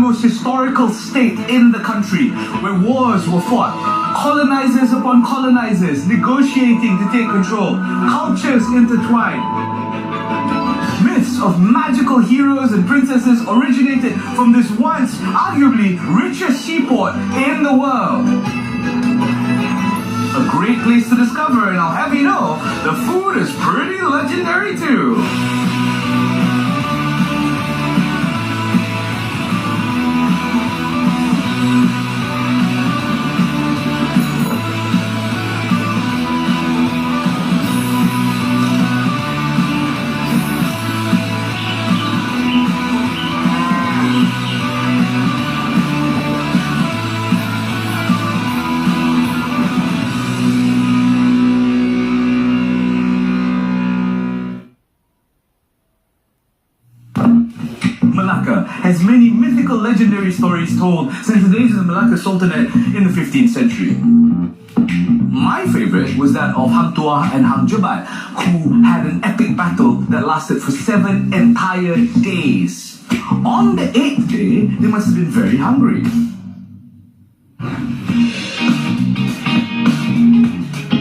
most historical state in the country, where wars were fought, colonizers upon colonizers negotiating to take control, cultures intertwined. Myths of magical heroes and princesses originated from this once arguably richest seaport in the world. A great place to discover, and I'll have you know, the food is pretty legendary too. Malacca has many mythical legendary stories told since the days of the Malacca Sultanate in the 15th century. My favorite was that of Hang Tuah and Hang Jebat, who had an epic battle that lasted for 7 entire days. On the 8th day, they must have been very hungry.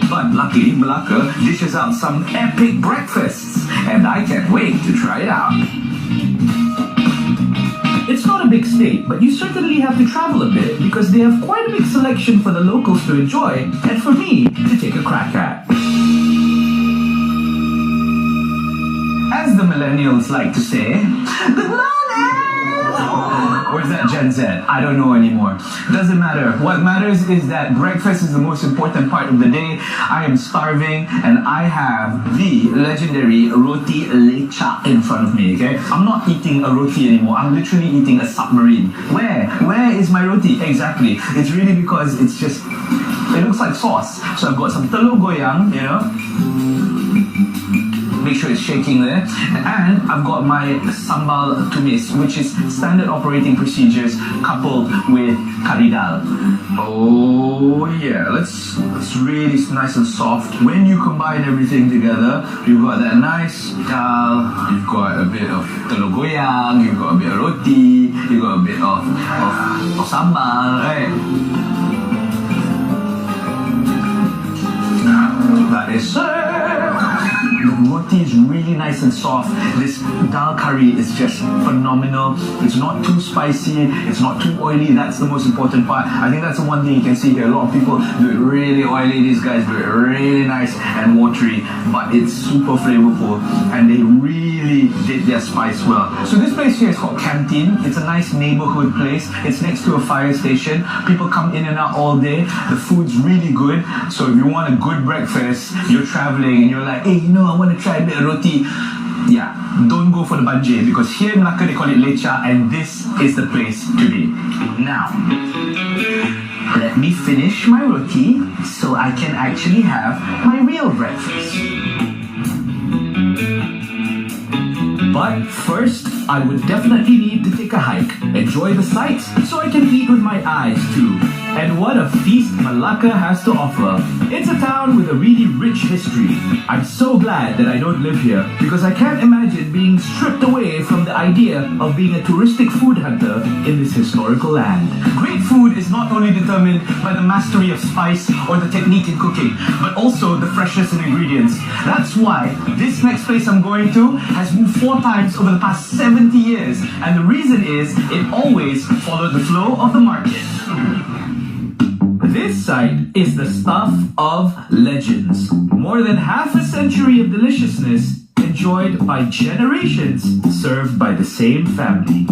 But luckily, Malacca dishes out some epic breakfasts, and I can't wait to try it out. It's not a big state, but you certainly have to travel a bit because they have quite a big selection for the locals to enjoy and for me to take a crack at. As the millennials like to say, good morning! Or is that Gen Z? I don't know anymore. Doesn't matter. What matters is that breakfast is the most important part of the day. I am starving and I have the legendary roti lecha in front of me, okay? I'm not eating a roti anymore. I'm literally eating a submarine. Where is my roti? Exactly. It's really because it's just, it looks like sauce. So I've got some telur goyang, you know? Make sure it's shaking there. And I've got my sambal tumis, which is standard operating procedures coupled with kari dal. Oh yeah, it's really nice and soft. When you combine everything together, you've got that nice dal, you've got a bit of telur goyang, you've got a bit of roti, you've got a bit of sambal, right? That is the roti is really nice and soft. This dal curry is just phenomenal. It's not too spicy, it's not too oily. That's the most important part. I think that's the one thing you can see here. A lot of people do it really oily. These guys do it really nice and watery, but it's super flavorful and they really did their spice well. So this place here is called Canteen. It's a nice neighborhood place. It's next to a fire station. People come in and out all day. The food's really good. So if you want a good breakfast, you're traveling and you're like, hey, you know, I want to try a bit of roti. Yeah, don't go for the banjir because here in Malacca they call it lecha and this is the place to be. Now, let me finish my roti so I can actually have my real breakfast. But first, I would definitely need to take a hike, enjoy the sights, so I can eat with my eyes too. And what a feast Malacca has to offer. It's a town with a really rich history. I'm so glad that I don't live here because I can't imagine being stripped away from the idea of being a touristic food hunter in this historical land. Great food is not only determined by the mastery of spice or the technique in cooking, but also the freshness in ingredients. That's why this next place I'm going to has moved 4 times over the past 70 years, and the reason is it always followed the flow of the market. This site is the stuff of legends. More than half a century of deliciousness enjoyed by generations, served by the same family.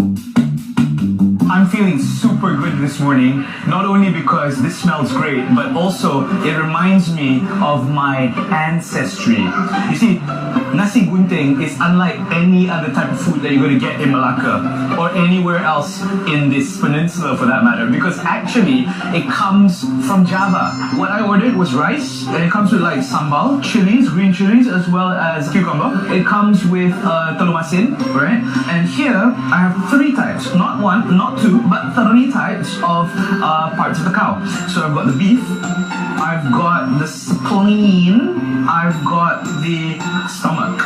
I'm feeling super good this morning, not only because this smells great, but also it reminds me of my ancestry. You see, nasi gunting is unlike any other type of food that you're going to get in Malacca or anywhere else in this peninsula for that matter, because actually it comes from Java. What I ordered was rice, and it comes with like sambal, chilies, green chilies, as well as cucumber. It comes with telur masin, right? And here I have 3 types, not 1, not 2, but 3 types of parts of the cow. So I've got the beef, I've got the spleen, I've got the stomach. stomach.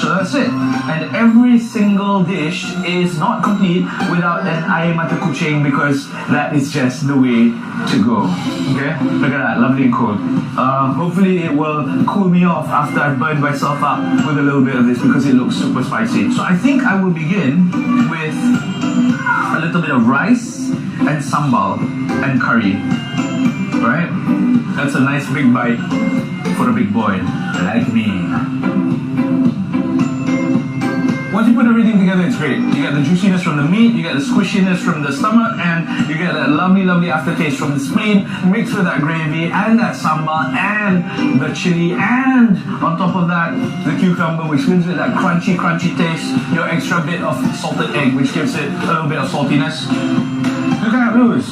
So that's it. And every single dish is not complete without an ayam mata kucing, because that is just the way to go. Okay? Look at that, lovely and cold. Hopefully it will cool me off after I've burned myself up with a little bit of this, because it looks super spicy. So I think I will begin with a little bit of rice and sambal and curry. Alright? That's a nice big bite for a big boy like me. Once you put everything together, it's great. You get the juiciness from the meat, you get the squishiness from the stomach, and you get that lovely, lovely aftertaste from the spleen, mixed with that gravy and that sambal and the chili, and on top of that, the cucumber, which gives it that crunchy, crunchy taste, your extra bit of salted egg, which gives it a little bit of saltiness. You can't lose.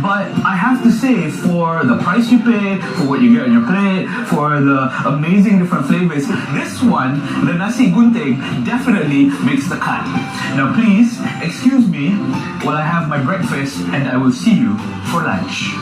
But I have to say, for the price you pay, for what you get on your plate, for the amazing different flavors, this one, the nasi gunting, definitely makes the cut. Now please, excuse me, while I have my breakfast, and I will see you for lunch.